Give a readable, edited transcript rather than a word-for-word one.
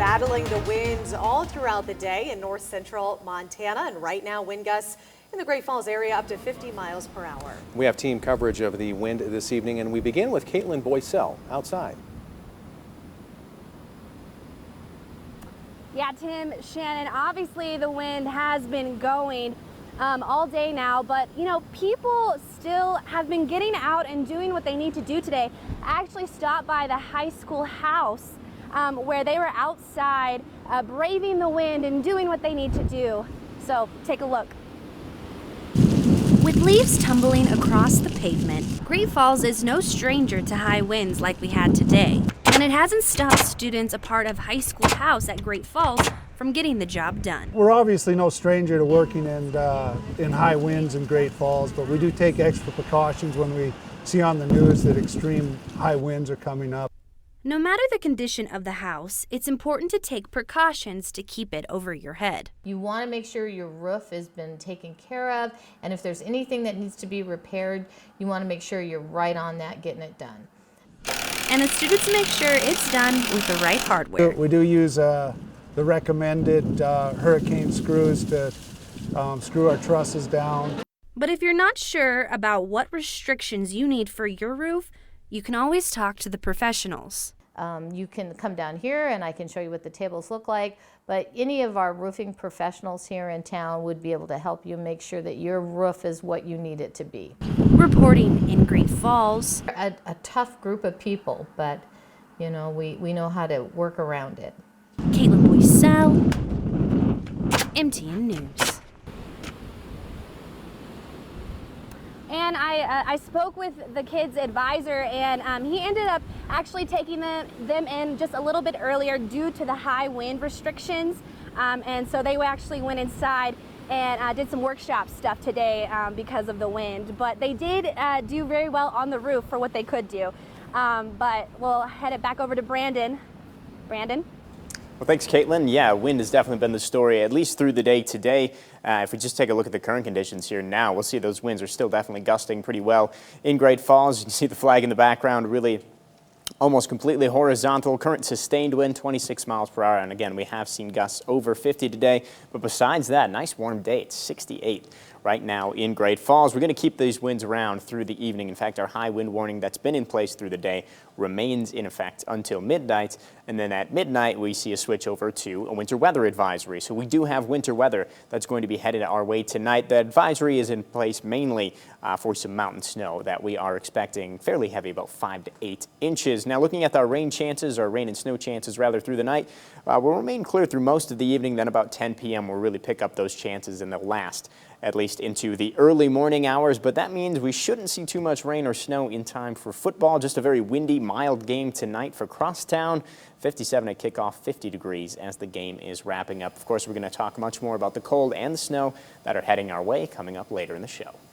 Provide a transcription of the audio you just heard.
battling the winds all throughout the day in north central Montana, and right now wind gusts in the Great Falls area up to 50 miles per hour. We have team coverage of the wind this evening, and we begin with Caitlin Boycell outside. Yeah, Tim, Shannon, obviously the wind has been going all day now, but you know, people still have been getting out and doing what they need to do today. I actually stopped by the high school house where they were outside braving the wind and doing what they need to do. So take a look. With leaves tumbling across the pavement, Great Falls is no stranger to high winds like we had today. And it hasn't stopped students a part of high school house at Great Falls from getting the job done. We're obviously no stranger to working in high winds in Great Falls, but we do take extra precautions when we see on the news that extreme high winds are coming up. No matter the condition of the house, it's important to take precautions to keep it over your head. You want to make sure your roof has been taken care of, and if there's anything that needs to be repaired, you want to make sure you're right on that, getting it done. And the students make sure it's done with the right hardware. We do use the recommended hurricane screws to screw our trusses down. But if you're not sure about what restrictions you need for your roof, you can always talk to the professionals. You can come down here and I can show you what the tables look like, but any of our roofing professionals here in town would be able to help you make sure that your roof is what you need it to be. Reporting in Great Falls. A tough group of people, but you know, we know how to work around it. Caitlin Boycell, MTN News. And I spoke with the kids' advisor, and he ended up actually taking them in just a little bit earlier due to the high wind restrictions. And so they actually went inside and did some workshop stuff today because of the wind. But they did do very well on the roof for what they could do. But we'll head it back over to Brandon. Brandon? Well, thanks, Caitlin. Yeah, wind has definitely been the story, at least through the day today. If we just take a look at the current conditions here now, we'll see those winds are still definitely gusting pretty well in Great Falls. You can see the flag in the background, really almost completely horizontal. Current sustained wind, 26 miles per hour. And again, we have seen gusts over 50 today. But besides that, nice warm day. It's 68 right now in Great Falls. We're going to keep these winds around through the evening. In fact, our high wind warning that's been in place through the day remains in effect until midnight. And then at midnight, we see a switch over to a winter weather advisory. So we do have winter weather that's going to be headed our way tonight. The advisory is in place mainly for some mountain snow that we are expecting fairly heavy, about 5 to 8 inches. Now, looking at our rain chances, or rain and snow chances rather, through the night, will remain clear through most of the evening. Then about 10 p.m. we'll really pick up those chances, and they'll last at least into the early morning hours. But that means we shouldn't see too much rain or snow in time for football. Just a very windy, mild game tonight for Crosstown. 57 at kickoff, 50 degrees as the game is wrapping up. Of course, we're going to talk much more about the cold and the snow that are heading our way coming up later in the show.